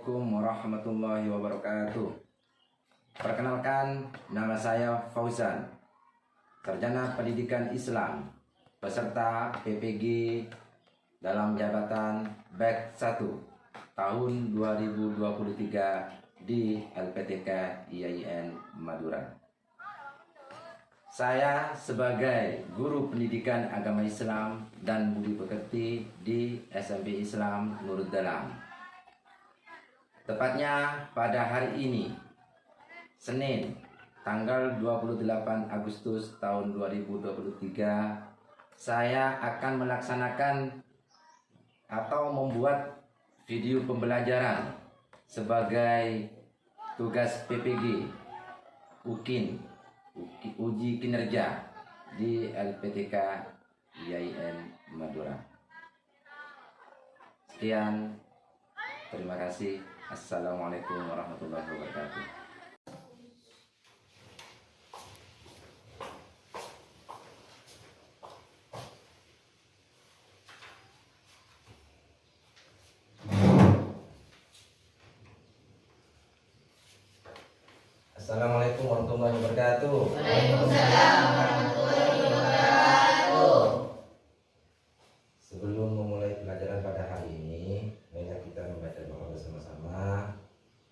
Assalamualaikum warahmatullahi wabarakatuh. Perkenalkan, nama saya Fauzan, Sarjana Pendidikan Islam, peserta PPG dalam jabatan BEK 1 tahun 2023 di LPTK IAIN Madura. Saya sebagai guru pendidikan agama Islam dan budi pekerti di SMP Islam Nurul Dalam. Tepatnya pada hari ini, Senin, tanggal 28 Agustus tahun 2023, saya akan melaksanakan atau membuat video pembelajaran sebagai tugas PPG UKIN, uji kinerja di LPTK IAIN Madura. Sekian, terima kasih. Assalamualaikum warahmatullahi wabarakatuh. Assalamualaikum warahmatullahi wabarakatuh. Waalaikumsalam warahmatullahi wabarakatuh. Sebelum memulai pelajaran pada hari ini, marilah kita membaca doa bersama-sama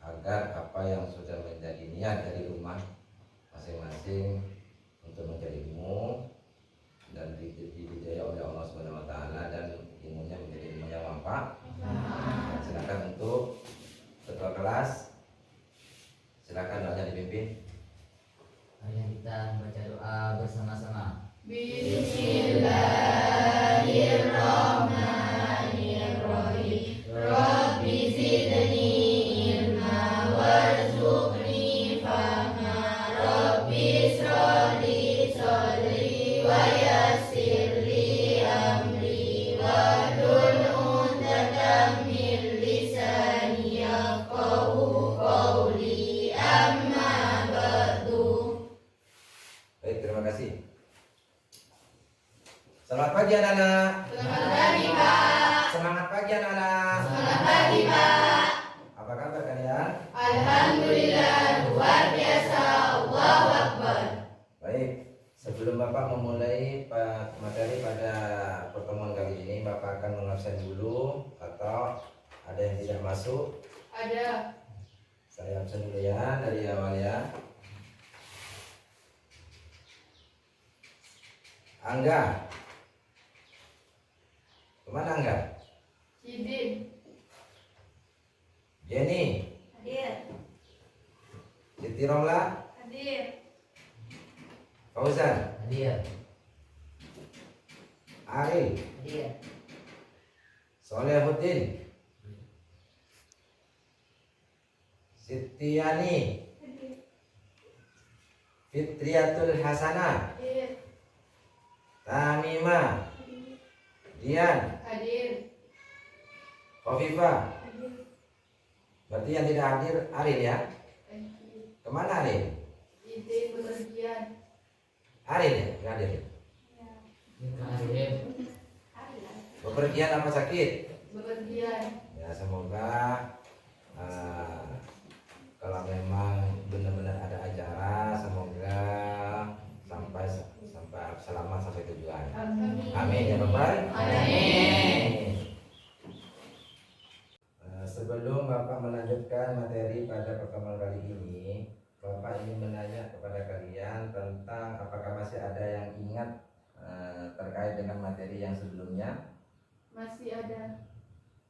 agar apa yang sudah menjadi niat dari rumah masing-masing untuk mencari ilmu dan dibimbing oleh Allah Subhanahu wa taala dan ilmunya menjadi ilmu yang manfaat. Silakan untuk ketua kelas. Silakan doanya dipimpin. Mari kita membaca doa bersama-sama. Bismillahirrahmanirrahim. Rabbi zidni ilma warzuqni fahma. Rabbi ishrah li sadri wa yassir li amri wahlul 'uqdatam min lisani yafqahu qawli. Amma ba'du. Baik, terima kasih. Selamat pagi anak-anak. Selamat pagi, Pak. Semangat pagi anak-anak. Selamat pagi, Pak. Apa kabar kalian? Alhamdulillah, luar biasa. Allahu Akbar. Baik, sebelum Bapak memulai materi pada pertemuan kali ini, Bapak akan mengabsen dulu atau ada yang tidak masuk? Ada. Saya absen dulu ya dari awal ya. Angga. Kemana Angga? Sidin. Jenny. Hadir. Siti Romla. Hadir. Fauzan. Hadir. Ari. Hadir. Solehuddin. Sitiani. Fitriatul Hasanah. Hadir. Tamimah. Dian. Hadir. Khofifah. Berarti yang tidak hadir Arin ya. Kemana Arin? Sidin bepergian. Arin ya? Nggak hadir. Hadir. Bepergian apa sakit? Bepergian. Ya semoga kalau memang benar-benar ada acara, semoga sampai selamat sampai tujuan. Amin. Amin ya Bapak. Amin. Sebelum Bapak melanjutkan materi pada pertemuan kali ini, Bapak ingin menanya kepada kalian tentang apakah masih ada yang ingat terkait dengan materi yang sebelumnya? Masih ada.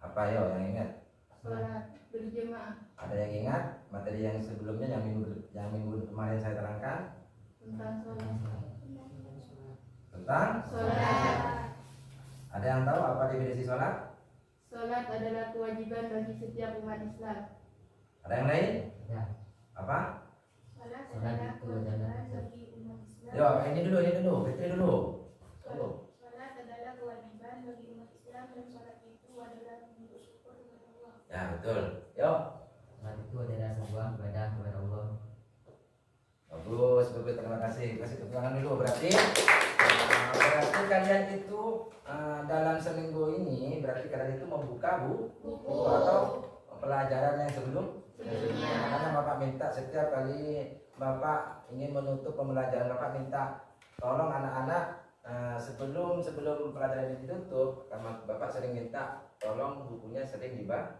Apa yo yang ingat? Sholat berjemaah. Ada yang ingat materi yang sebelumnya yang minggu kemarin saya terangkan Tentang sholat. tentang? Sholat. Ada yang tahu apa definisi sholat? Sholat adalah kewajiban bagi setiap umat Islam. Ada yang lain? Ya. Apa? Sholat adalah kewajiban bagi umat Islam. Yo, ini dulu, Fitri dulu. Tunggu. Sholat adalah kewajiban bagi umat Islam dan sholat itu adalah bentuk syukur kepada Allah. Ya betul. Yo, Sholat itu adalah sebuah ibadah kepada Allah. bagus, terima kasih. Kasih tepuk tangan dulu. Berarti kalian itu dalam seminggu ini berarti kalian itu membuka buku atau pelajaran yang sebelumnya. Karena Bapak minta setiap kali Bapak ingin menutup pembelajaran, Bapak minta tolong anak-anak sebelum pelajaran ini ditutup, karena Bapak sering minta tolong bukunya sering dibaca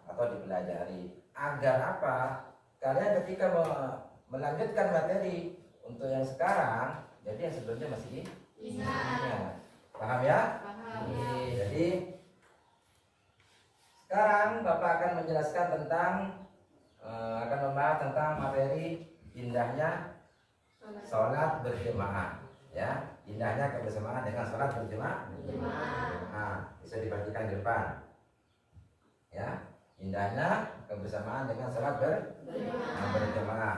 atau dipelajari. Agar apa? Kalian ketika melanjutkan materi untuk yang sekarang, jadi yang sebelumnya masih ingat. Paham ya? Paham. Jadi sekarang Bapak akan menjelaskan tentang akan membahas tentang materi indahnya sholat berjemaah, ya. Indahnya kebersamaan dengan sholat berjemaah. Bisa diperhatikan di depan, ya. Indahnya kebersamaan dengan sholat berjemaah.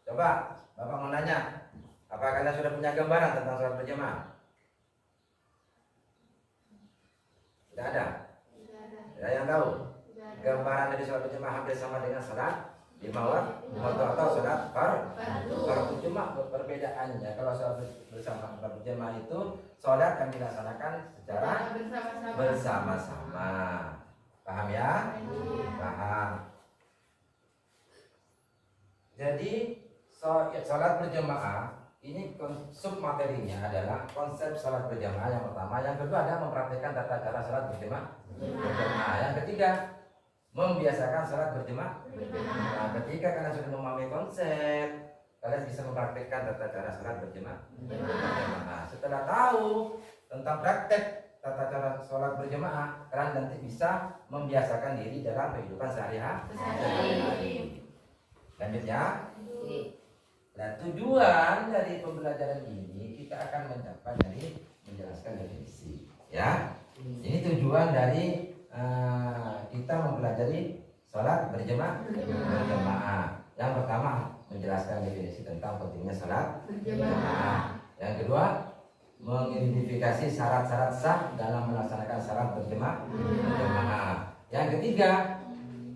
Coba Bapak mau nanya, apa kalian sudah punya gambaran tentang sholat berjemaah? Tidak ada. Ada yang tahu? Gambaran dari sholat berjemaah hampir sama dengan sholat lima waktu atau sholat fardu. Cuma perbedaannya, kalau sholat berjemaah itu sholat yang dilaksanakan secara bersama-sama. Paham ya? Paham. Jadi sholat berjemaah ini sub materinya adalah konsep sholat berjamaah yang pertama, yang kedua adalah mempraktikkan tata cara sholat berjamaah, yang ketiga membiasakan sholat berjamaah. Nah, ketika kalian sudah memahami konsep, kalian bisa mempraktikkan tata cara sholat berjamaah. Setelah tahu tentang praktek tata cara sholat berjamaah, kalian nanti bisa membiasakan diri dalam kehidupan sehari-hari. Lanjutnya. Nah, tujuan dari pembelajaran ini kita akan mencapai dari menjelaskan definisi, ya. Ini tujuan dari kita mempelajari sholat berjemaah. Yang pertama menjelaskan definisi tentang pentingnya sholat berjemaah. Yang kedua mengidentifikasi syarat-syarat sah dalam melaksanakan sholat berjemaah. Yang ketiga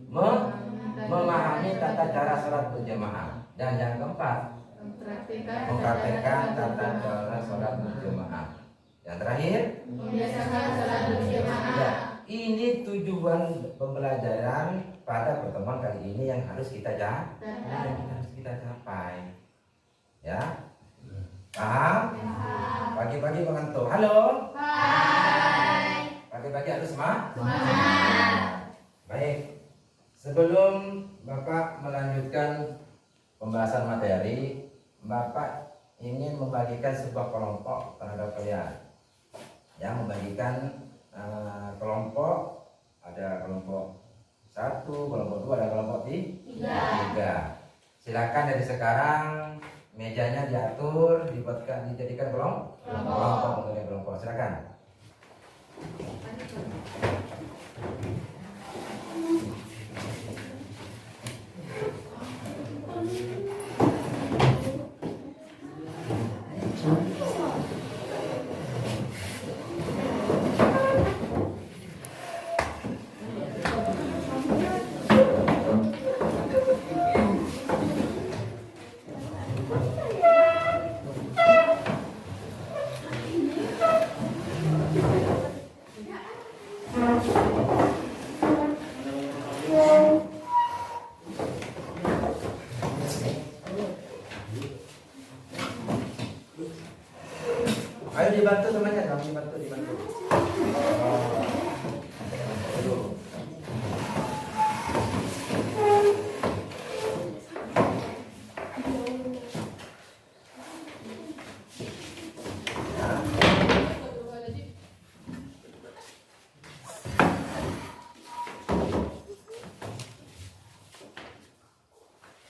memahami tata cara sholat berjemaah. Dan yang keempat mempraktikkan tata cara sholat berjemaah. Yang terakhir Membiasakan sholat berjemaah. ya, ini tujuan pembelajaran pada pertemuan kali ini yang harus kita capai. Ya, paham? Pagi-pagi mengantuk. Halo. Hai. Pagi-pagi harus semangat. Baik. Sebelum Bapak melanjutkan pembahasan materi, Bapak ingin membagikan sebuah kelompok terhadap kalian. Yang membagikan kelompok, ada kelompok 1, kelompok 2, ada kelompok 3. Silakan dari sekarang mejanya diatur, dijadikan kelompok. Silakan. Ayo dibantu temannya, dibantu.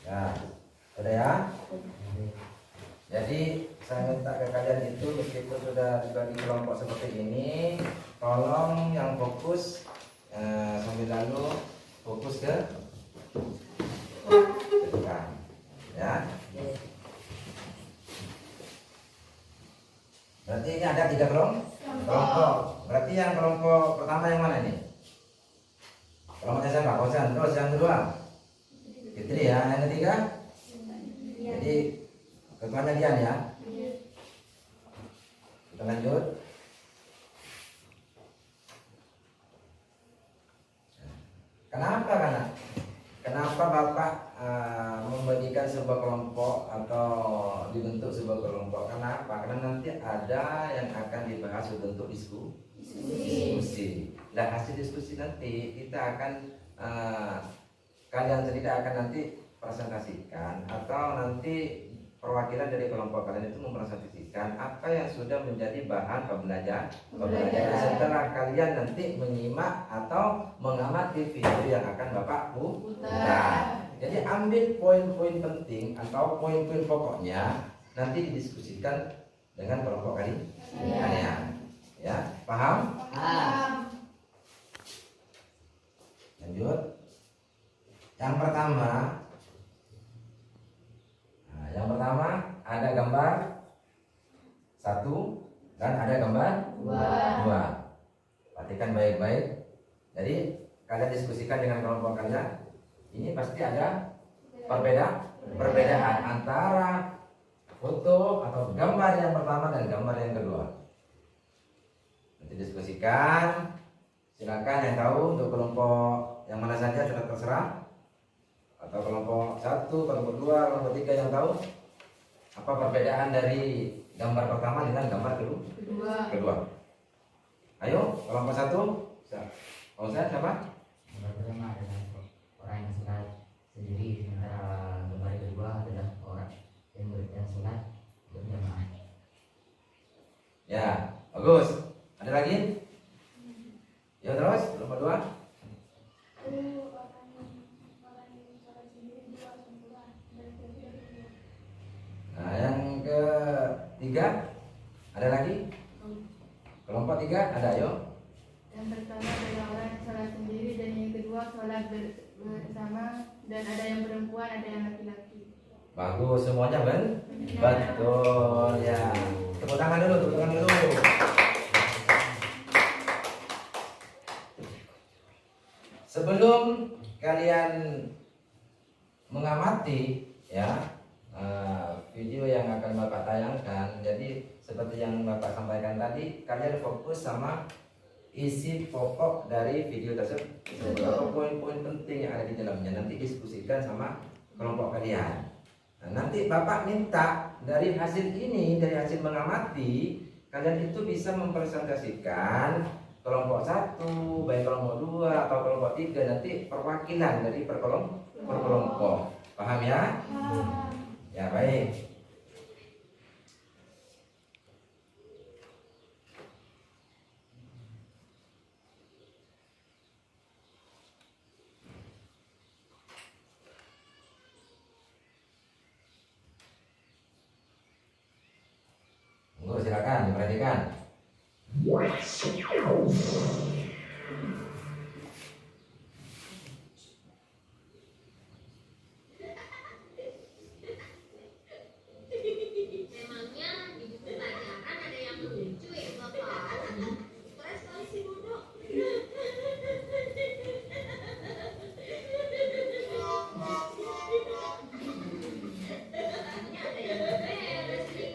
Nah, udah ya. Jadi saya minta ke kalian itu meskipun sudah dibagi kelompok seperti ini, tolong yang fokus sambil lalu fokus ke depan, ya. Berarti ini ada 3 kelompok. Berarti yang kelompok pertama yang mana ini? Kelompoknya siapa? Kosan. Terus yang kedua Fitri ya. Yang ketiga? Jadi ketuanya Dian ya. Kita lanjut. Kenapa Bapak membagikan sebuah kelompok atau dibentuk sebuah kelompok? Kenapa? Karena nanti ada yang akan dibahas untuk diskusi. Nah, hasil diskusi nanti kita akan kalian sendiri akan nanti presentasikan, atau nanti perwakilan dari kelompok kalian itu mempresentasikan apa yang sudah menjadi bahan pembelajaran setelah kalian nanti menyimak atau mengamati video yang akan Bapak putar. Jadi ambil poin-poin penting atau poin-poin pokoknya, nanti didiskusikan dengan kelompok kalian. Ya, paham? Lanjut. Yang pertama ada gambar 1 dan ada gambar 2. Perhatikan baik-baik. Jadi kalian diskusikan dengan kelompok kalian. Ini pasti ada perbedaan antara foto atau gambar yang pertama dan gambar yang kedua. Nanti diskusikan. Silakan yang tahu untuk kelompok yang mana saja sudah terserah, atau kelompok 1, kelompok 2, kelompok 3 yang tahu apa perbedaan dari gambar pertama dengan gambar kedua. Ayo, kelompok 1. Kalau saya siapa? Gambar pertama adalah orang yang sholat sendiri, sementara gambar kedua adalah orang yang sholat berjamaah. Ya, bagus. Ada lagi? Ya terus, kelompok 2. Nah, yang ketiga ada lagi? Kelompok 3 ada, ayo. Yang pertama adalah orang yang sholat sendiri, dan yang kedua sholat bersama, dan ada yang perempuan, ada yang laki-laki. Bagus, semuanya betul ya. Tepuk tangan dulu. Sebelum kalian mengamati ya video yang akan Bapak tayangkan, jadi seperti yang Bapak sampaikan tadi, kalian fokus sama isi pokok dari video tersebut. Beberapa poin-poin penting yang ada di dalamnya nanti diskusikan sama kelompok kalian. Nah, nanti Bapak minta dari hasil ini, dari hasil mengamati, kalian itu bisa mempresentasikan kelompok 1, baik kelompok 2 atau kelompok 3, nanti perwakilan dari per kelompok. Paham ya? Ya, baik. Silakan diperhatikan. Memangnya di buku pelajaran ada yang lucu ya Bapak? Stres kali si Dodo. Katanya ada yang beres nih.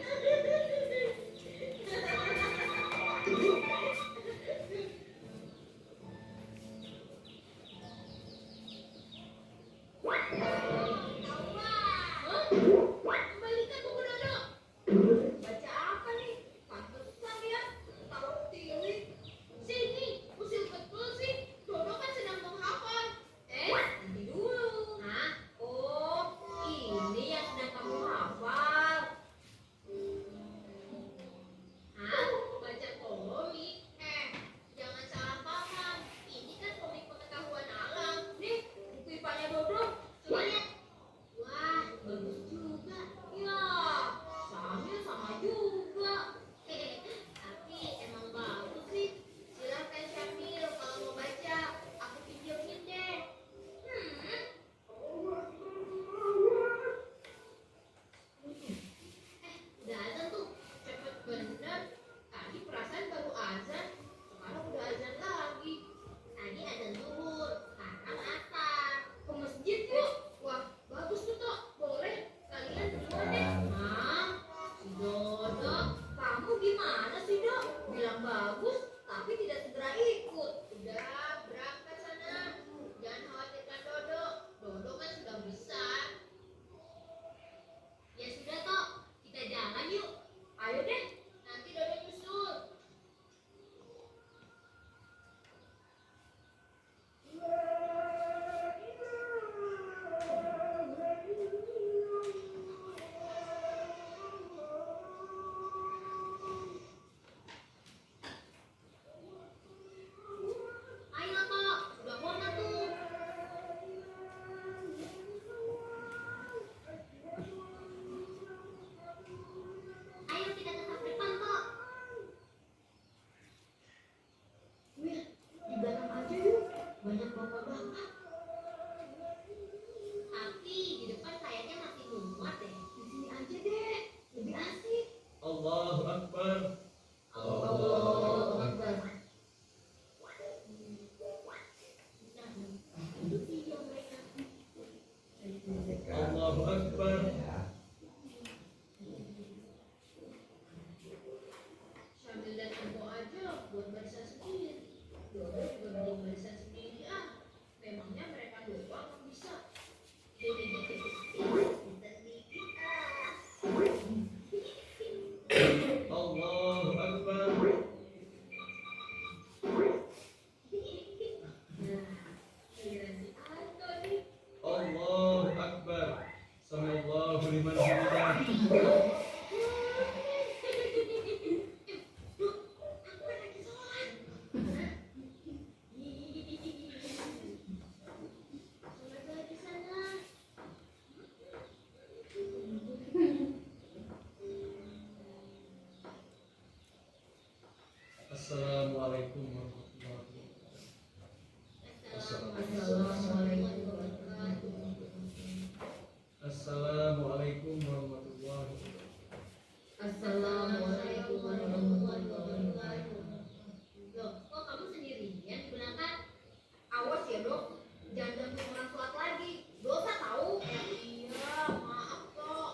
Jangan ganggu orang sholat lagi. Dosa tahu? Iya, maaf kok.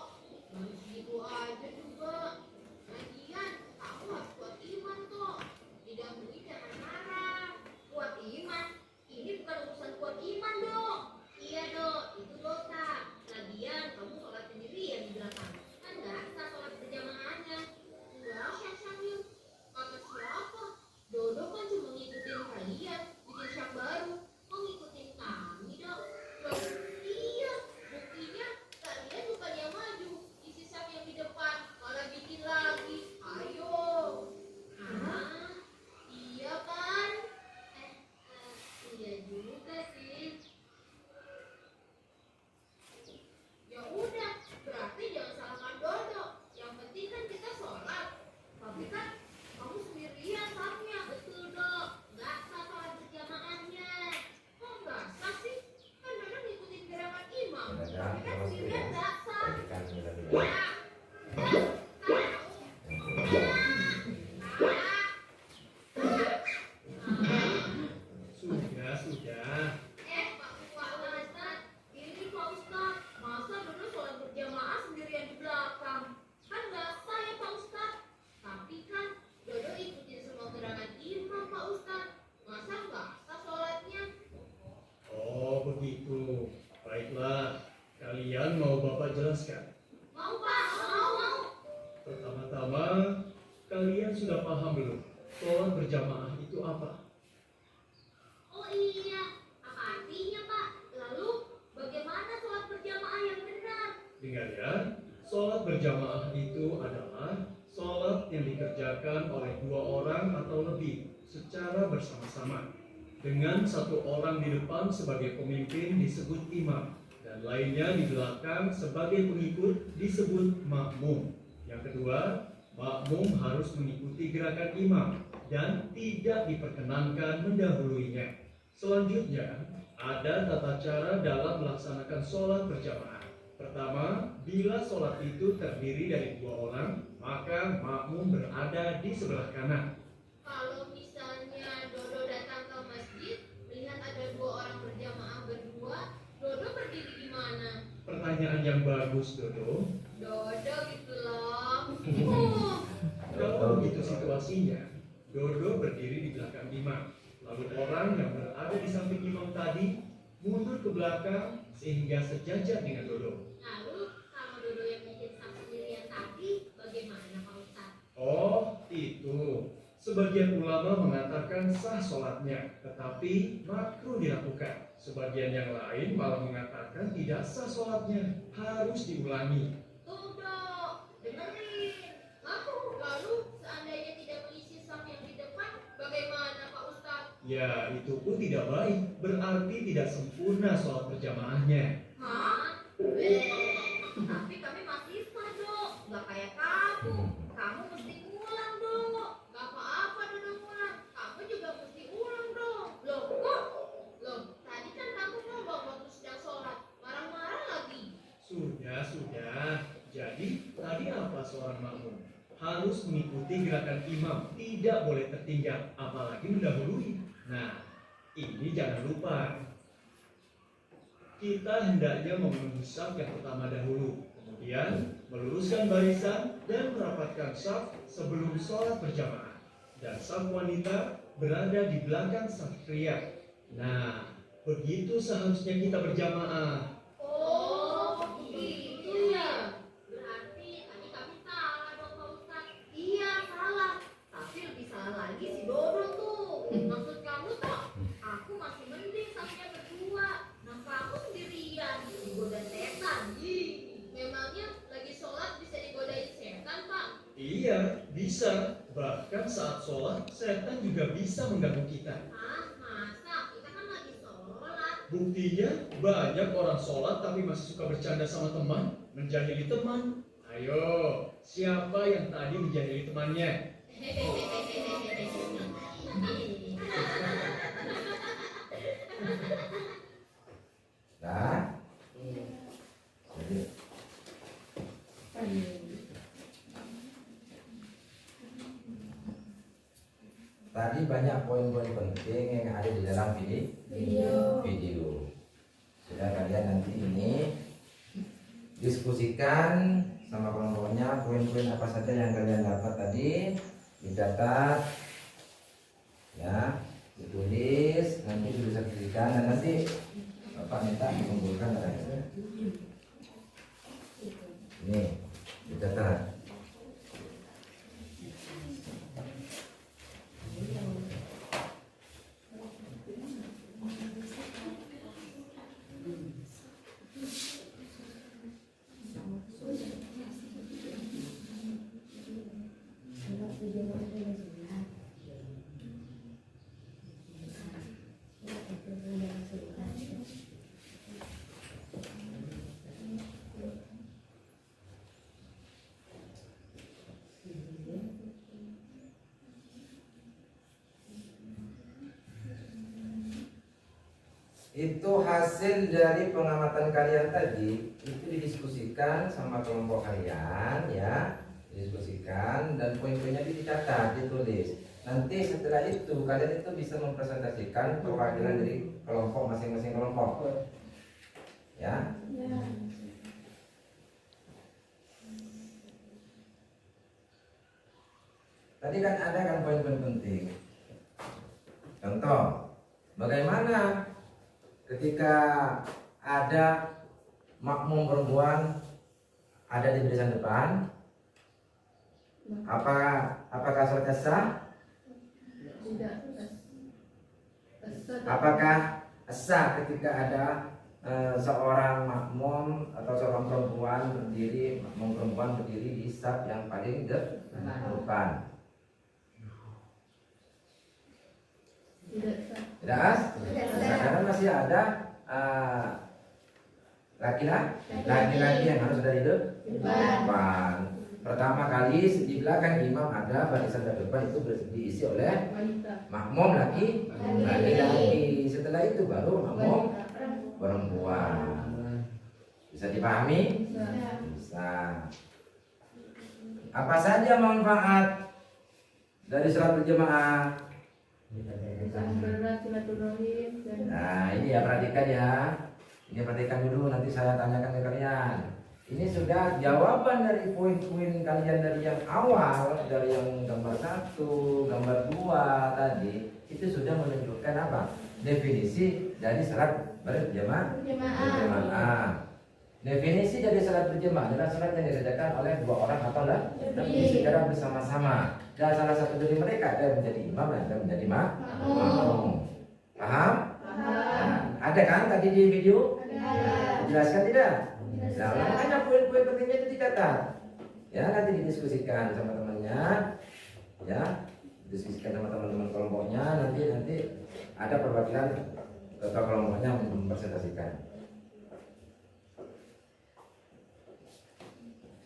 Baru segitu aja juga. Lagian, aku harus kuat iman kok. Didahului jangan marah. Kuat iman? Ini bukan urusan kuat iman, Dok. Iya, Dok. Itu dosa. Lagian, kamu sholat sendirian di belakang. Kan nggak sah sholat berjamaahnya. Enggak, Syamil. Kata siapa? Dodo kan cuma ngikutin kalian bikin syam baru. Kok ngikutin kami, Dok? Loh, iya. Buktinya kalian bukannya maju. Isi syam yang di depan malah bikin lagi. Ayo. Ah, iya kan? Iya juga sih. Ya udah, berarti jangan salahkan Dodo. Yang penting kan kita sholat. Tapi kan kamu sendirian sahnya, betul Dok. Nggak sah sholat berjamaahnya. Kok nggak sah sih? Kan Dodo ngikutin gerakan imam. Tapi kan sendirian nggak sah. Bagikan Ya, 9 nggak Sudah. Pak Ustadz, ini Pak Ustadz, masa Dodo sholat berjamaah sendirian di belakang? Kan nggak sah ya Pak Ustadz. Tapi kan Dodo ikutin semua gerakan imam Pak Ustadz. Masa nggak sah sholatnya? Oh, begitu. Baiklah. Kalian mau Bapak jelaskan? Mau Pak, mau. Pertama-tama, kalian sudah paham belum? Sholat berjamaah itu apa? Oh iya, apa artinya Pak? Lalu bagaimana sholat berjamaah yang benar? Dengar ya, sholat berjamaah itu adalah sholat yang dikerjakan oleh 2 orang atau lebih secara bersama-sama. Dengan 1 orang di depan sebagai pemimpin disebut imam, dan lainnya di belakang sebagai pengikut disebut makmum. Yang kedua, makmum harus mengikuti gerakan imam dan tidak diperkenankan mendahuluinya. Selanjutnya, ada tata cara dalam melaksanakan sholat berjamaah. Pertama, bila sholat itu terdiri dari 2 orang, maka makmum berada di sebelah kanan. Kalau misalnya Dodo datang ke masjid, melihat ada 2 orang berjamaah berdua, Dodo berdiri di mana? Pertanyaan yang bagus, Dodo. Dodo gitu loh. Kalau begitu situasinya, Dodo berdiri di belakang imam. Lalu orang yang berada di samping imam tadi mundur ke belakang sehingga sejajar dengan Dodo. Lalu kalau Dodo yang bikin sah sendirian tadi, bagaimana Pak Ustadz? Oh, itu. Sebagian ulama mengatakan sah sholatnya, tetapi makruh dilakukan. Sebagian yang lain malah mengatakan tidak sah sholatnya, harus diulangi. Tuh Dok, dengerin. Lalu seandainya tidak mengisi sah yang di depan, bagaimana Pak Ustadz? Ya, itu pun tidak baik, berarti tidak sempurna sholat berjamaahnya. Hah? Tapi kami masih sah Dok, nggak kayak kamu. Kamu mesti ulang Dok. Gak apa-apa Dodo ulang. Kamu juga mesti ulang dong. Loh kok? Loh, tadi kan kamu ngomong waktu sedang sholat. Marah-marah lagi. Sudah. Jadi, tadi apa seorang makmum? Harus mengikuti gerakan imam, tidak boleh tertinggal, apalagi mendahului. Nah, ini jangan lupa. Kita hendaknya memenuhi saf yang pertama dahulu, kemudian meluruskan barisan dan merapatkan saf sebelum sholat berjamaah. Dan saf wanita berada di belakang saf pria. Nah, begitu seharusnya kita berjamaah. Oh, gitu ya. Berarti tadi kami salah dong Pak Ustadz. Iya, salah. Tapi lebih salah lagi si Dodo tuh. Maksud kamu toh, aku masih mending sampai berdua. Nah, kamu sendirian. Digoda setan. Memangnya lagi sholat bisa digodain setan, Pak? Iya, bisa. Bahkan saat sholat, setan juga bisa mengganggu kita. Ah, masa? Kita kan lagi sholat. Buktinya, banyak orang sholat tapi masih suka bercanda sama teman, menjahili teman. Ayo, siapa yang tadi menjahili temannya? Nah, jadi tadi banyak poin-poin penting yang ada di dalam video. didiskusikan sama kelompoknya poin-poin apa saja yang kalian dapat tadi, dicatat ya, ditulis, nanti bisa diskusikan dan nanti Bapak minta mengumpulkan katanya. Ini dicatat. Itu hasil dari pengamatan kalian tadi, itu didiskusikan sama kelompok kalian ya, didiskusikan dan poin-poinnya dicatat, ditulis. Nanti setelah itu kalian itu bisa mempresentasikan perwakilan dari kelompok masing-masing kelompok ya. Tadi kan ada kan poin-poin penting. Contoh, bagaimana ketika ada makmum perempuan ada di barisan depan, apakah sholatnya sah? Tidak. Apakah sah ketika ada seorang makmum atau seorang perempuan berdiri, makmum perempuan berdiri di saf yang paling depan? Tidak. Karena masih ada laki-laki yang harus ada di depan. Pertama kali di belakang imam ada barisan depan itu diisi oleh makmum laki-laki. Setelah itu baru makmum perempuan. Bisa dipahami? Bisa. Apa saja manfaat dari sholat berjamaah? Nah ini ya, perhatikan ya. Ini perhatikan dulu, nanti saya tanyakan ke kalian. Ini sudah jawaban dari poin-poin kalian dari yang awal, dari yang gambar 1, gambar 2 tadi. Itu sudah menunjukkan apa? Definisi dari salat berjamaah. Definisi dari salat berjamaah adalah salat yang dikerjakan oleh 2 orang atau lebih secara bersama-sama. Dan salah satu dari mereka ada menjadi imam dan ada menjadi makmum. Paham? Nah, ada kan tadi di video? Jelaskan tidak? Nah, makanya poin-poin pentingnya itu dicatat. Ya, nanti didiskusikan sama temannya. Ya, didiskusikan sama teman-teman kelompoknya. Nanti ada perwakilan ketua kelompoknya mempresentasikan.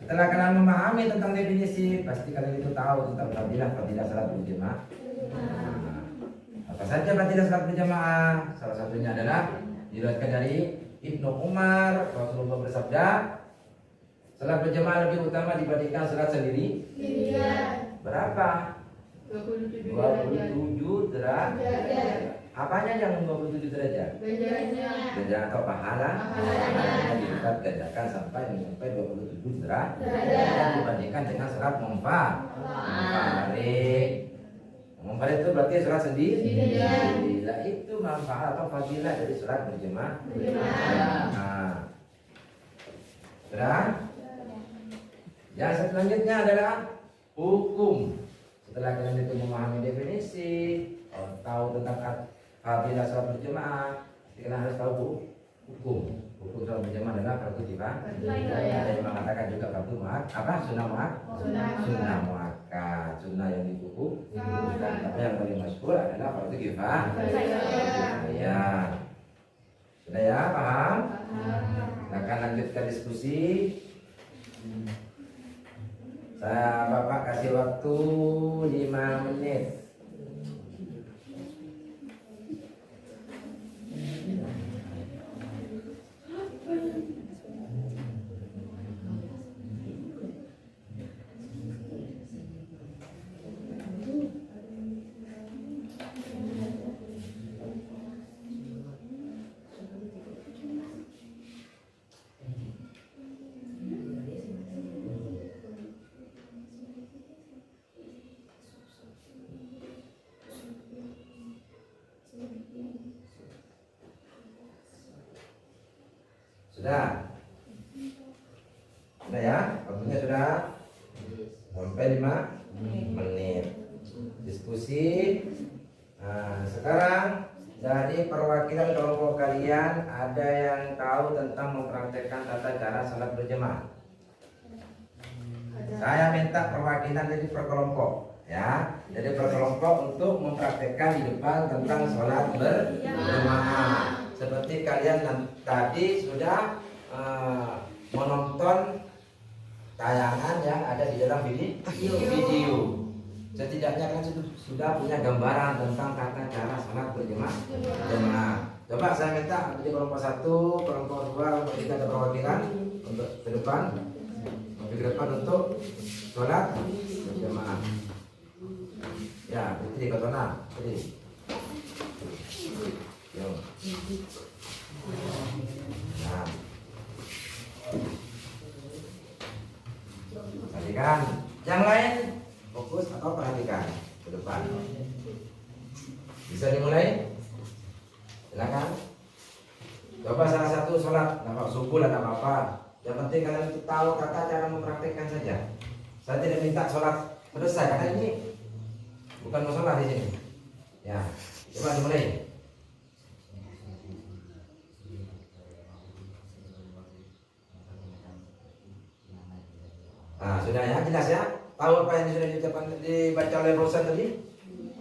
Setelah kalian memahami tentang definisi, pasti kalian itu tahu tentang fadilah salat berjamaah. Apa saja fadilah salat berjamaah? Salah satunya adalah diriwayatkan dari Ibnu Umar, Rasulullah bersabda, salat berjamaah lebih utama dibandingkan salat sendiri. Berapa? 27 derajat. Apanya yang 27 derajat? Ganjaran atau pahala? Pahalanya dilipat gandakan sampai 27 derajat dibandingkan dengan salat munfarid. Munfarid itu berarti salat sendiri. Nah, itu manfaat atau fadilah dari salat berjamaah. Nah, sudah? Yang selanjutnya adalah hukum. Setelah kalian itu memahami definisi, tahu tentang fadilah salat berjamaah, kita harus tahu hukum. Hukum salat berjamaah adalah fardu kifayah. Ada yang mengatakan juga fardu sunnah muakkad, sunnah yang dihukum. Tapi yang paling masyhur adalah fardu kifayah. Ya, sudah ya, paham? Kita akan lanjutkan diskusi. Bapak kasih waktu 5 menit. Sudah? Sudah ya? Waktunya sudah sampai 5 menit. Diskusi. Nah, sekarang dari perwakilan kelompok kalian ada yang tahu tentang mempraktekkan tata cara salat berjemaah? Saya minta perwakilan dari per kelompok, ya, dari per kelompok untuk mempraktekkan di depan tentang sholat berjamaah. Seperti kalian tadi sudah menonton tayangan yang ada di dalam video. Setidaknya kan sudah punya gambaran tentang tata cara sholat berjamaah. Coba saya minta dari kelompok 1, kelompok 2, kelompok 3 ada perwakilan untuk ke depan. Ke depan untuk sholat berjamaah. Ya, berarti di kotona. Jadi, nah, perhatikan. Yang lain fokus atau perhatikan ke depan. Bisa dimulai? Silakan. Coba salah satu sholat, nampak subuh lah, nampak apa. Yang penting kalian tahu tata cara mempraktikkan saja. Saya tidak minta sholat selesai karena ini bukan masalah di sini. Ya, coba dimulai. Nah, sudah ya, jelas ya. Tahu apa yang sudah dibaca oleh Rosan tadi?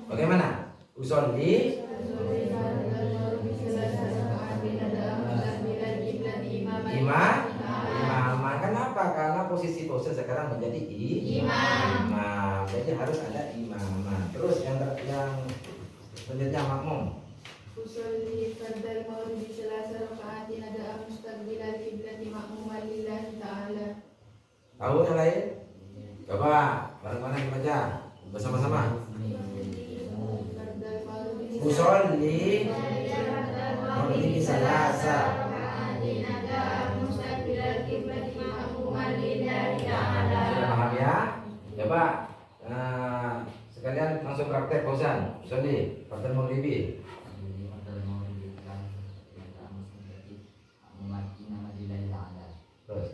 Bagaimana? Usolli imam. Kenapa? Karena posisi bosan sekarang menjadi imam. Jadi harus ada imam. Terus yang selanjutnya makmum. Usolli fardal maghrib salasa raka'atin ada mustaqbilal qiblati ma'muman lillahi ta'ala. Tahu yang lain? Coba bareng-bareng baca bersama-sama. Usolli maghrib salasa. Sudah paham ya? Coba sekalian langsung praktek bosan. Usolli fardal maghribi. Terus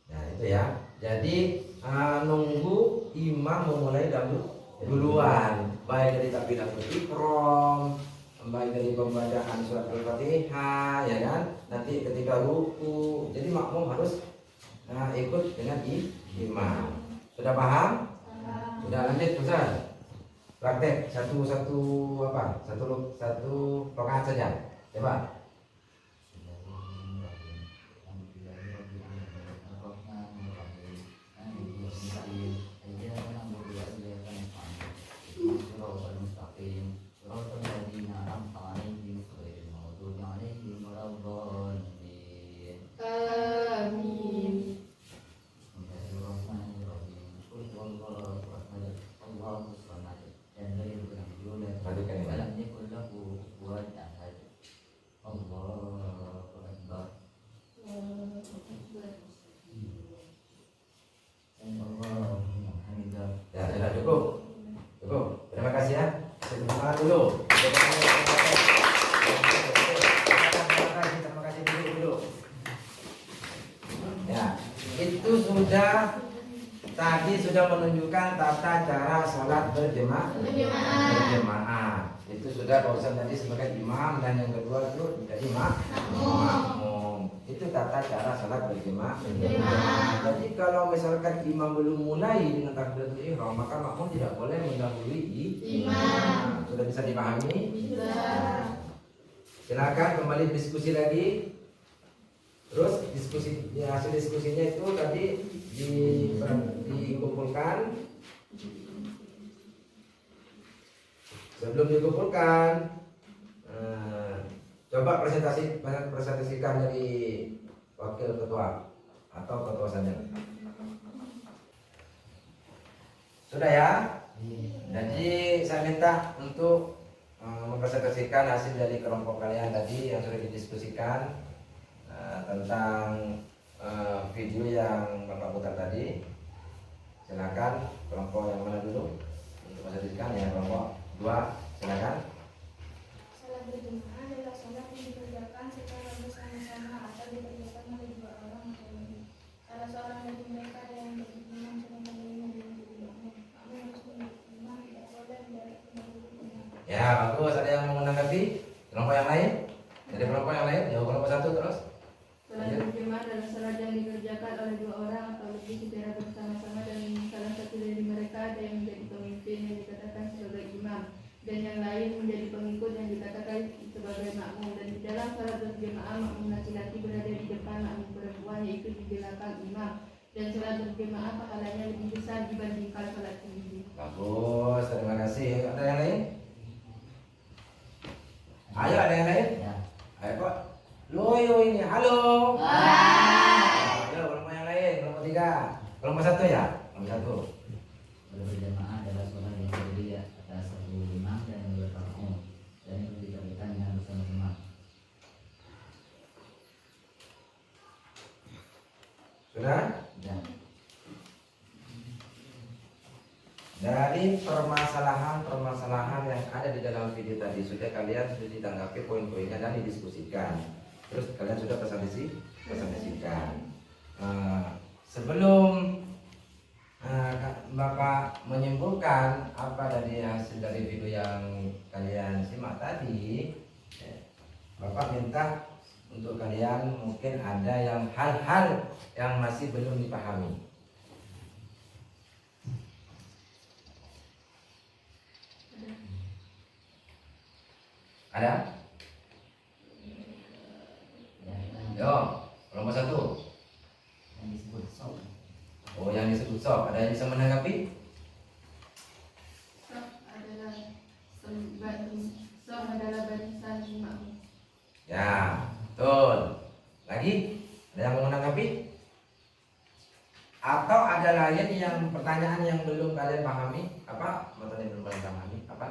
nah itu ya. Jadi nunggu imam memulai duluan, baik dari takbiratul ihram, baik dari pembacaan surat Al-Fatihah, ya kan? Nanti ketika ruku, jadi makmum harus ikut dengan imam. Sudah paham? Sudah, lanjut Ustaz. Praktek satu rakaat saja. Coba. Ya, sudah cukup. Terima kasih ya. Sebentar dulu. Terima kasih dulu. Ya, itu sudah tadi sudah menunjukkan tata cara sholat berjemaah. Itu sudah barusan tadi sebagai imam, dan yang kedua itu menjadi makmum. Itu tata cara sholat berjemaah. Jadi kalau misalkan imam belum mulai dengan takbiratul ihram, maka makmum tidak boleh mendahului imam. Sudah bisa dipahami? Silakan kembali diskusi lagi. Terus hasil diskusinya itu tadi dikumpulkan. Sebelum dikumpulkan, coba presentasikan dari wakil ketua atau ketua saja. Sudah ya? Jadi saya minta untuk mempresentasikan hasil dari kelompok kalian tadi yang sudah didiskusikan tentang video yang Bapak putar tadi. Silakan kelompok yang mana dulu untuk presentasikan ya, kelompok 2 silakan. Ya bagus. Ada yang mau menanggapi kelompok yang lain? Dari kelompok yang lain? Jawab kelompok satu terus. Salat berjamaah adalah salat yang dikerjakan oleh dua orang atau lebih secara bersama-sama dan salah satu dari mereka ada yang menjadi pemimpin yang dikatakan sebagai imam dan yang lain menjadi pengikut yang dikatakan sebagai makmum. Dan di dalam salat berjamaah makmum laki-laki berada di depan makmum perempuan yaitu di belakang imam. Dan salat berjamaah pahalanya lebih besar dibandingkan salat sendiri. Bagus, terima kasih. Ada yang lain? Ayo, ada yang lain? Ya. Ayo kok. Loyo ini, halo. Ayo, kelompok yang lain, kelompok 3. Kelompok 1 ya? Kelompok 1. Berjamaah adalah sholat yang terdiri atas satu imam dan dua makmum dan itu dikerjakan dengan bersama-sama. Sudah? Dan Dari permasalahan-permasalahan yang ada di dalam video tadi sudah kalian sudah ditanggapi poin-poinnya dan didiskusikan. Terus kalian sudah presentasikan. Sebelum Bapak menyimpulkan apa dari hasil dari video yang kalian simak tadi, Bapak minta untuk kalian mungkin ada yang hal-hal yang masih belum dipahami. Ada? Yo, kelompok 1. yang disebut sholat. Oh, yang disebut sok. Ada yang bisa menanggapi? Sok adalah barisan makmum. Ya, betul. Lagi? Ada yang mau menanggapi? Atau ada lain yang pertanyaan yang belum kalian pahami? Apa? Pertanyaan yang belum kalian pahami? Apa?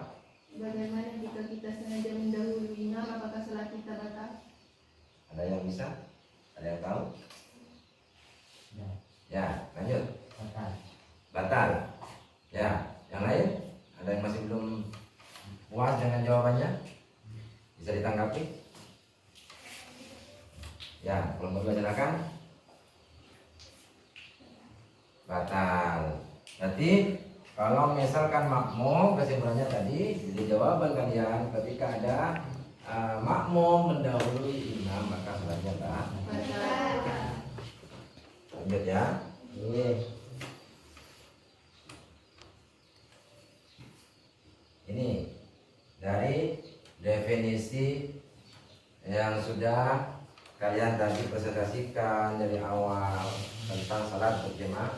Bagaimana jika kita sengaja mendahului imam, apakah salat kita batal? Ada yang bisa? Ada yang tahu? Ya. Ya, lanjut. Batal. Batal. Ya, yang lain? Ada yang masih belum puas dengan jawabannya? Bisa ditanggapi? Ya, kelompok 2 silakan. Batal. Berarti kalau misalkan makmum, kesimpulannya tadi di jawaban kalian ketika ada makmum mendahului imam maka salatnya batal. Lanjut ya. Ini dari definisi yang sudah kalian tadi presentasikan dari awal tentang salat berjamaah.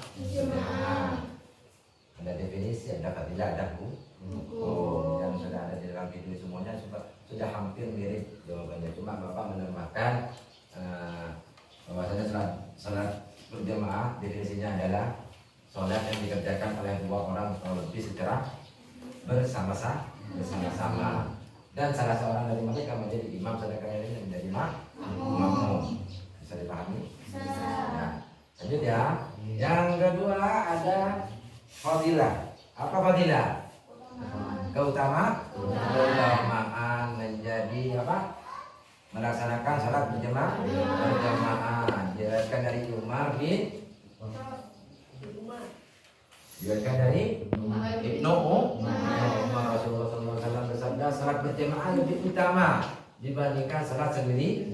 Ada definisi, ada fadilah, ada hukum yang sudah ada di dalam video semuanya sudah hampir mirip jawabannya. Cuma Bapak menambahkan bahwasanya salat berjamaah definisinya adalah salat yang dikerjakan oleh dua orang atau lebih secara bersama-sama dan salah seorang dari mereka menjadi imam sedangkan yang lain menjadi makmum. Bisa dipahami? Nah, lanjut ya. Yang kedua ada fadilah. Apa fadilah? Keutamaan menjadi apa? Melaksanakan salat berjamaah. Diriwayatkan dari Umar bin diriwayatkan dari Ibnu Umar. Rasulullah SAW bersabda, salat berjamaah lebih utama dibandingkan salat sendiri.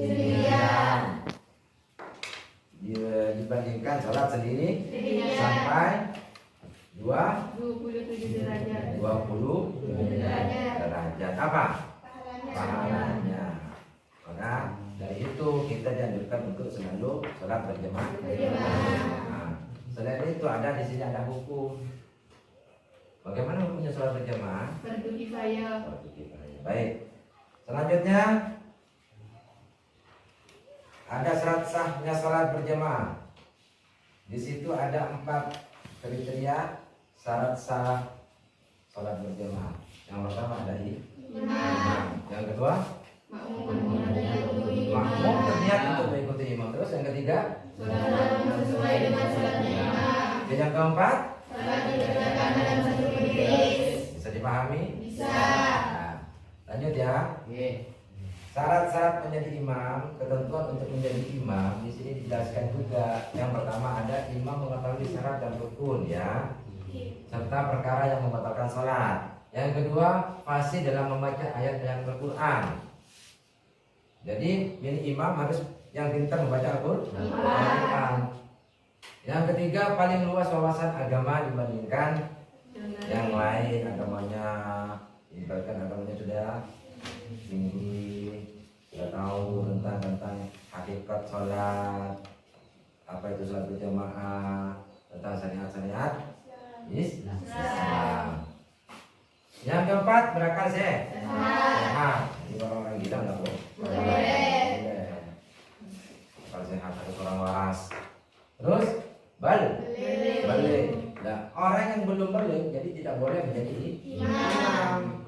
Dibandingkan salat sendiri sampai 27 derajat. 20 derajat. Apa? Pahalanya. Maka dari itu kita dianjurkan untuk selalu salat berjamaah. Nah, selain itu ada di sini ada hukum. Bagaimana hukumnya salat berjamaah? Fardu kifayah. Baik. Selanjutnya ada syarat sahnya salat berjamaah. Di situ ada 4 kriteria syarat sah salat berjamaah. Yang pertama ada imam. Yang kedua makmum berniat untuk mengikuti imam. Terus yang ketiga Sesuai dengan salatnya imam. dan yang keempat Salat dikerjakan dalam satu majelis. bisa dipahami? Bisa. Nah, lanjut ya. Syarat-syarat menjadi imam, ketentuan untuk menjadi imam di sini dijelaskan juga. Yang pertama ada imam mengetahui syarat dan rukun ya, serta perkara yang membatalkan sholat. Yang kedua, fasih dalam membaca ayat-ayat Al-Quran. Jadi ini imam harus yang pintar membaca Al-Quran. Yang ketiga, paling luas wawasan agama dibandingkan yang lain. Agamanya, ibaratkan agamanya sudah tinggi, sudah tahu tentang hakikat sholat, apa itu sholat berjamaah, tentang syariat-syariat Islam. Yang keempat, berakal sehat. Jadi orang-orang gila nggak boleh. Akal sehat harus orang waras. Terus balik. Nah, orang yang belum balik jadi tidak boleh menjadi imam.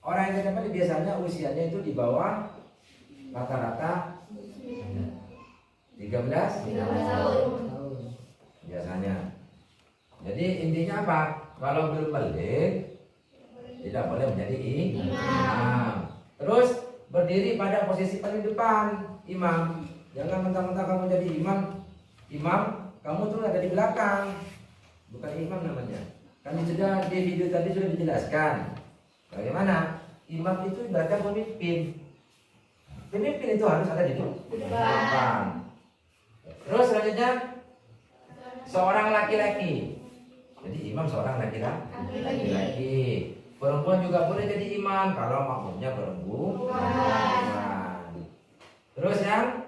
Orang yang tidak balik biasanya usianya itu di bawah rata-rata 13 tahun biasanya. Jadi intinya apa? Kalau belum balik tidak boleh menjadi imam. Terus berdiri pada posisi paling depan imam. Jangan mentang-mentang kamu jadi imam kamu tuh ada di belakang. Bukan imam namanya. Kan sudah di video tadi sudah dijelaskan bagaimana imam itu ibaratnya pemimpin. Pemimpin itu harus ada di depan. Terus selanjutnya seorang laki-laki. Jadi imam seorang laki-laki. Perempuan juga boleh jadi imam kalau makmumnya perempuan. Terus yang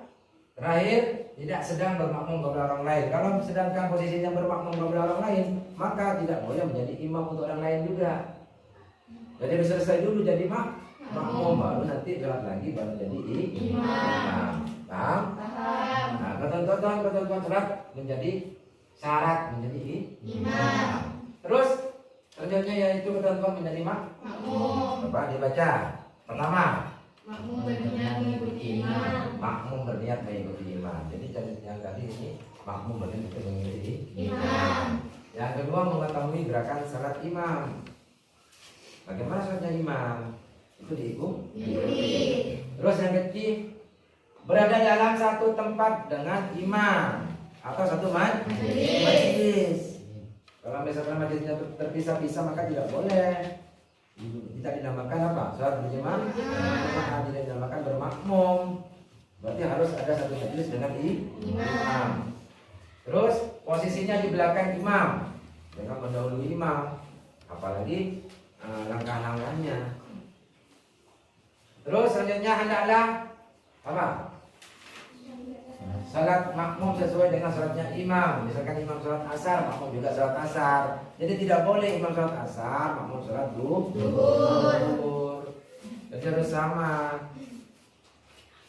terakhir, tidak sedang bermakmum kepada orang lain. Kalau sedangkan posisinya bermakmum kepada orang lain, maka tidak boleh menjadi imam untuk orang lain juga. Jadi harus selesai dulu jadi makmum, baru nanti jalan lagi baru jadi imam. Paham? Nah, ketentuan sholat menjadi syarat menjadi imam. Terus selanjutnya yaitu ketentuan menjadi makmum. Coba dibaca. Pertama, makmum berniat mengikuti imam. Makmum berniat mengikuti imam. Jadi yang tadi ini makmum berniat mengikuti Imam. Yang kedua, mengetahui gerakan salat imam. Bagaimana salatnya imam? Itu diikuti. Terus yang ketiga, berada dalam satu tempat dengan imam atau satu majelis. Kalau misalkan majelisnya terpisah-pisah maka tidak boleh. Tidak dinamakan apa? Salat berjamaah. Tidak dinamakan bermakmum. Berarti harus ada satu majelis dengan imam. Terus posisinya di belakang imam, jangan mendahului imam. Apalagi langkah-langkahnya. Terus selanjutnya hendaklah apa? Salat makmum sesuai dengan salatnya imam. Misalkan imam salat asar, makmum juga salat asar. Jadi tidak boleh imam salat asar, makmum salat zuhur. Jadi harus sama.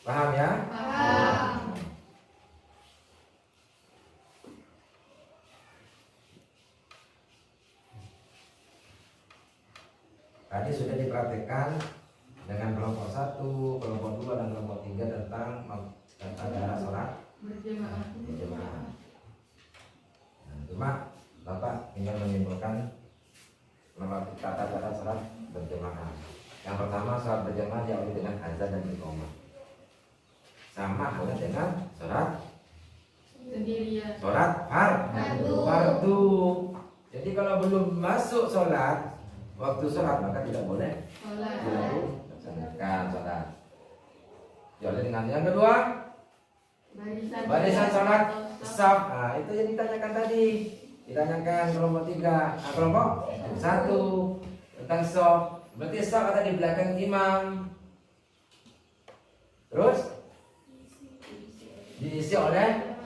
Paham ya? Paham. Tadi sudah diperhatikan dengan kelompok 1, kelompok 2 dan kelompok 3 tentang tata sholat berjamaah. Nah, cuma Bapak ingin menyimpulkan tata sholat berjamaah. Yang pertama, sholat berjamaah diawali dengan azan dan iqamah. Sama halnya dengan sholat Sendirian. sholat fardu. Jadi kalau belum masuk sholat, waktu sholat maka tidak boleh dilaksanakan sholat. Diawali dengan yang kedua, barisan sholat saf. Nah, itu yang ditanyakan tadi. Ditanyakan kelompok 3, kelompok 1 tentang saf. Berarti saf ada di belakang imam. Terus diisi oleh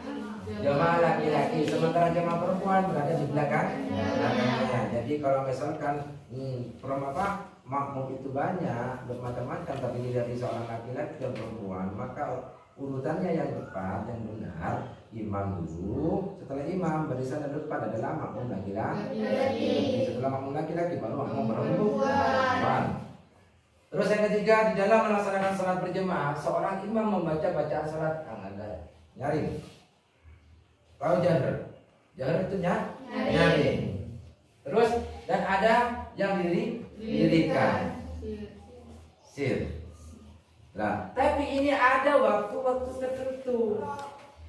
jamaah laki-laki, sementara jamaah perempuan berada di belakangnya. Jadi kalau misalkan makmum itu banyak bermacam-macam, tapi dilihat seorang laki-laki dan perempuan, maka urutannya yang tepat, yang benar, imam dulu, setelah imam barisan dan depan adalah makmum laki-laki, setelah makmum laki-laki baru makmum perempuan. Terus yang ketiga, di dalam melaksanakan salat berjamaah, seorang imam membaca bacaan salat yang ada nyaring. Tahu jahar? Jahar itu nyaring. Terus dan ada yang dirikan. Sir. Nah, tapi ini ada waktu-waktu tertentu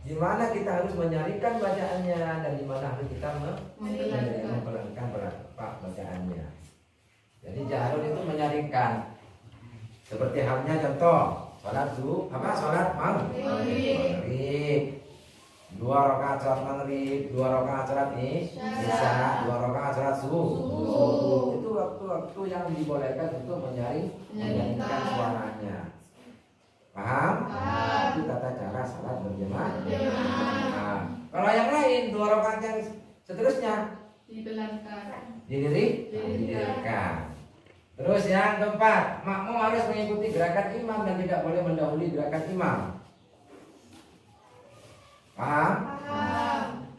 di mana kita harus menyarikan bacaannya dan di mana harus kita mempelankan bacaannya. Jadi jahrun itu menyaringkan. Seperti halnya contoh sholat maghrib, 2 rakaat sholat maghrib, 2 rakaat sholat isya, 2 rakaat sholat subuh. Itu waktu-waktu yang dibolehkan untuk menyaringkan suaranya. Paham? Itu tata cara sholat berjamaah. Nah, kalau yang lain 2 rakaat yang seterusnya didirikan. Terus yang keempat, makmum harus mengikuti gerakan imam dan tidak boleh mendahului gerakan imam. Paham?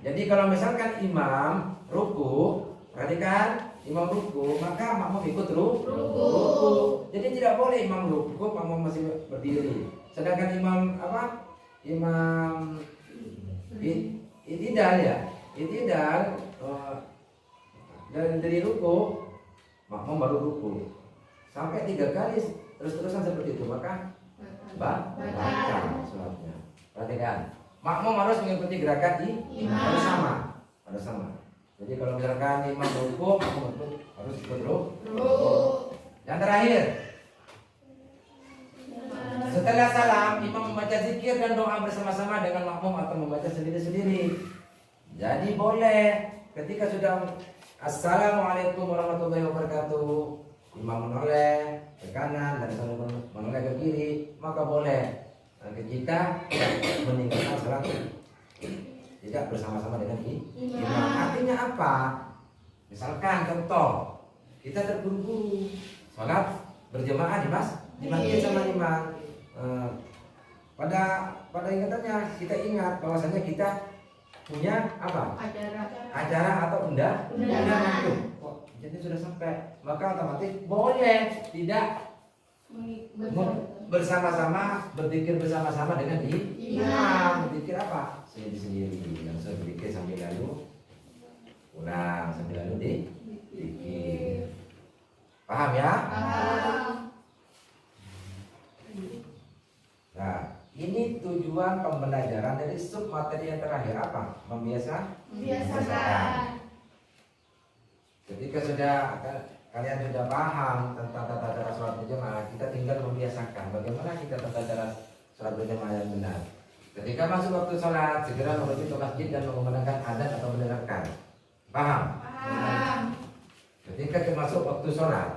Jadi kalau misalkan imam ruku, perhatikan, imam ruku, maka makmum ikut ruku. Jadi tidak boleh imam ruku, makmum masih berdiri. Sedangkan imam itidal ya, dari ruku, makmum baru ruku sampai 3 kali terus-terusan seperti itu, maka baca sholatnya. Perhatikan, makmum harus mengikuti gerakan harus sama. Jadi kalau misalkan imam ruku, makmum harus ikut ruku. Yang terakhir, setelah salam, imam membaca zikir dan doa bersama-sama dengan makmum atau membaca sendiri-sendiri. Jadi boleh ketika sudah Assalamualaikum warahmatullahi wabarakatuh, imam menoleh ke kanan dan sambil menoleh ke kiri, maka boleh kita meninggalkan salat tidak bersama-sama dengan imam. Artinya apa? Misalkan contoh, kita terburu-buru sholat berjamaah di masjid sama imam. Pada ingatannya kita ingat bahwasanya kita punya apa? Acara atau undangan. Jadi sudah sampai, maka otomatis boleh tidak bersama-sama berzikir bersama-sama dengan imam. Berzikir apa? Sendiri-sendiri. Langsung berzikir sambil lalu pulang, sambil lalu dikir. Paham ya? Nah, ini tujuan pembelajaran dari sub materi yang terakhir apa? Membiasakan. Ketika kalian sudah paham tentang tata cara sholat berjamaah, kita tinggal membiasakan bagaimana kita tata cara sholat berjamaah yang benar. Ketika masuk waktu sholat, segera menuju ke masjid dan mengumandangkan adzan atau mendengarkan. Paham? Ketika masuk waktu sholat,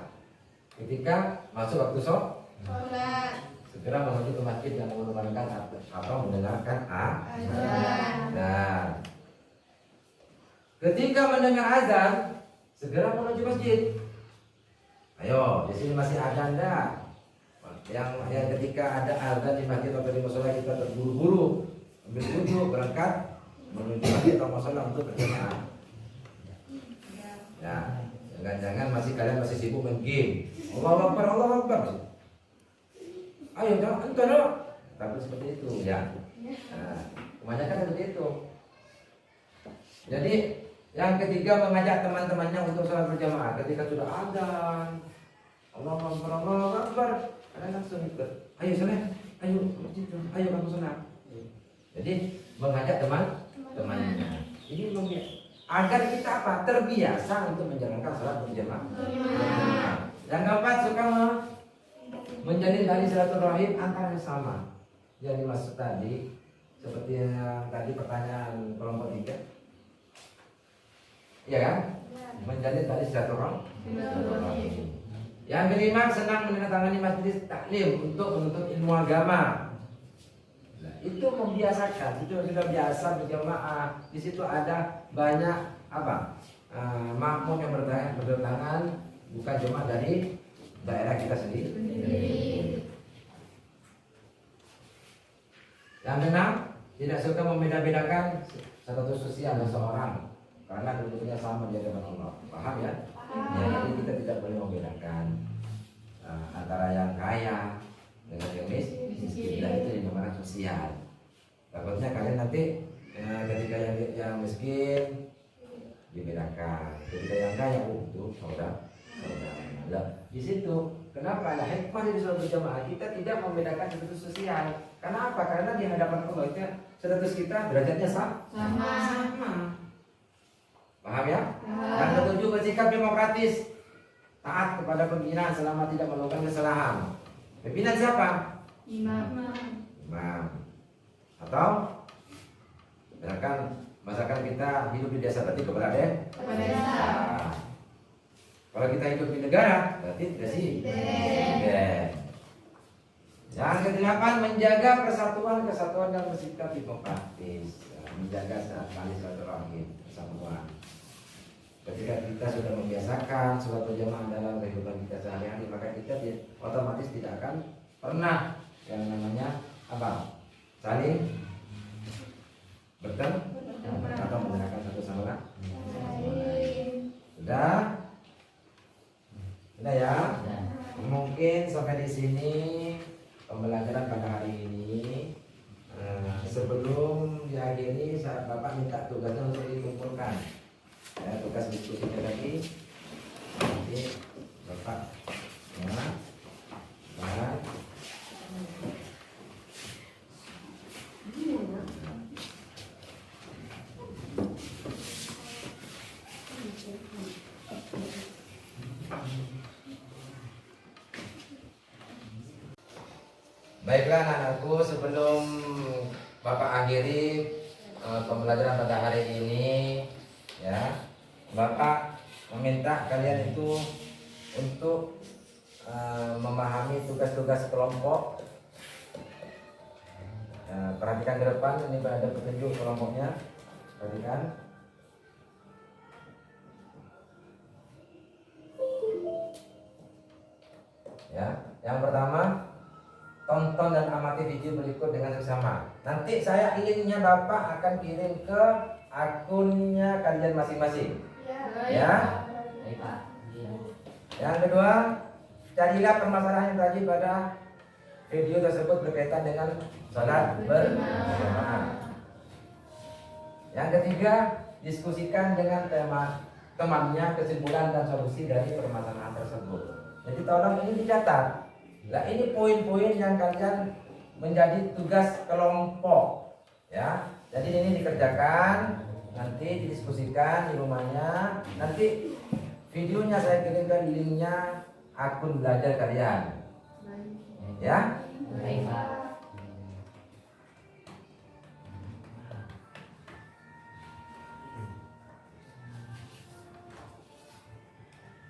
segera menuju ke masjid dan mengumandangkan atau mendengarkan azan. Nah, ketika mendengar azan, segera menuju masjid. Ayo, di sini masih ada enggak? Yang ketika ada azan di masjid atau di mushola kita terburu-buru ambil wudhu berangkat menuju masjid atau mushola untuk berjamaah. Ya, jangan-jangan kalian masih sibuk main game. Allahu Akbar. Ayo jangan dong. Tapi seperti itu ya. Nah, kebanyakan seperti itu. Jadi yang ketiga, mengajak teman-temannya untuk sholat berjamaah. Ketika sudah azan, Allahu Akbar, kalian langsung ikut. Ayo sholat, ayo kamu sholat. Jadi mengajak teman-temannya. Ini agar kita apa? Terbiasa untuk menjalankan sholat berjamaah. Yang keempat, suka menjalin tali silaturahim antara sama. Yang dimaksud tadi, seperti yang tadi pertanyaan kelompok 3. Iya kan? Menjalin tali silaturahim. Yang kelima, senang menandatangani majelis taklim untuk menuntut ilmu agama. Nah, itu membiasakan, itu sudah biasa berjamaah. Di situ ada banyak makmum yang berdatangan bukan cuma dari daerah kita sendiri. Yang keenam, tidak suka membeda-bedakan status sosial seseorang karena kedudukannya sama di hadapan Allah. Paham ya? Ya, jadi kita tidak boleh membedakan antara yang kaya dengan yang miskin. Dan itu yang namanya sosial. Takutnya kalian nanti ketika yang miskin dibedakan, ketika yang kaya itu saudara. Di situ kenapa ada hikmah di sholat berjamaah? Kita tidak membedakan status sosial. Karena apa? Karena di hadapan Allah itu status kita derajatnya sama. Paham ya? Yang ketujuh, bersikap demokratis. taat kepada pimpinan selama tidak melakukan kesalahan. Pimpinan siapa? Imam. Imam. Atau misalkan kita hidup di desa berarti kepala Desa. Kalau kita hidup di negara berarti presiden. Yang kedelapan, menjaga persatuan, kesatuan dan bersikap demokratis. Menjaga tali silaturahmi persatuan. Ketika kita sudah membiasakan sholat berjamaah dalam kehidupan kita sehari-hari, maka kita otomatis tidak akan pernah yang namanya apa? Saling bertengkar atau menggunakan satu sama lain. Sudah? Sudah ya? Mungkin sampai di sini pembelajaran pada hari ini. Sebelum diakhiri, Bapak minta tugasnya untuk dikumpulkan. Ya, tugas diskusinya lagi nanti Bapak ya, bahas. Baiklah anak-anakku, sebelum Bapak akhiri pembelajaran pada hari ini, ya, Bapak meminta kalian itu untuk memahami tugas-tugas kelompok. Perhatikan ke depan, ini ada petunjuk kelompoknya. Perhatikan. Ya, yang pertama, tonton dan amati video berikut dengan seksama. Nanti saya inginnya Bapak akan kirim ke akunnya kalian masing-masing. Ya. Baik Pak. Yang kedua, carilah permasalahan yang tadi pada video tersebut berkaitan dengan salat berjamaah. Yang ketiga, diskusikan dengan temannya kesimpulan dan solusi dari permasalahan tersebut. Jadi tolong ini dicatat. Nah, ini poin-poin yang kalian menjadi tugas kelompok, ya. Jadi ini dikerjakan, nanti didiskusikan di rumahnya. Nanti videonya saya kirimkan linknya akun belajar kalian, ya. Baik Pak.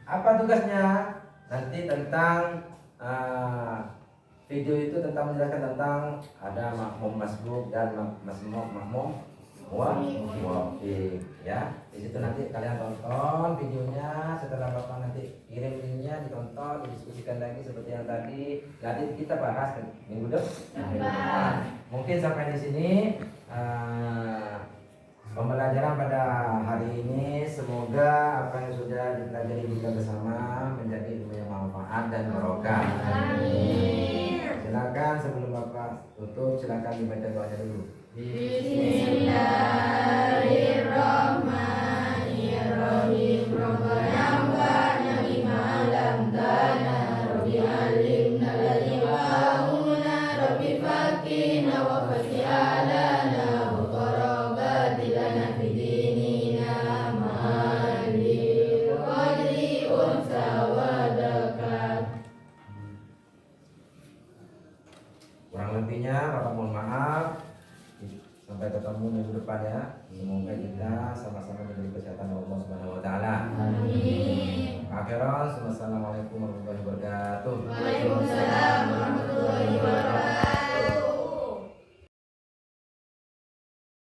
Apa tugasnya? Nanti tentang video itu tentang menjelaskan tentang ada makmum masbuk dan makmum muwafiq, ya. Di situ nanti kalian tonton videonya, setelah Bapak nanti kirim linknya, ditonton, didiskusikan lagi seperti yang tadi. Nanti kita bahas minggu depan. Mungkin sampai di sini pembelajaran pada hari ini. Semoga apa yang sudah dipelajari kita bersama menjadi ilmu yang manfaat dan barokah. Silakan sebelum Bapak tutup, silakan dibaca doanya dulu. Bismillahirrahmanirrahim. Rabbana anfa'na bima 'allamtana, Rabbi 'allimna alladhi yanfa'una, Rabbi faqihna wa faqih alana wa qarabati lana fi dinina ma'alil qadri unsa wa dakat. Kurang lebihnya Bapak mohon maaf. Sampai ketemu minggu depan ya. Semoga kita sama-sama diberi kesehatan Allah Subhanahu wa taala. Amin. Akhiran, wassalamualaikum warahmatullahi wabarakatuh. Waalaikumsalam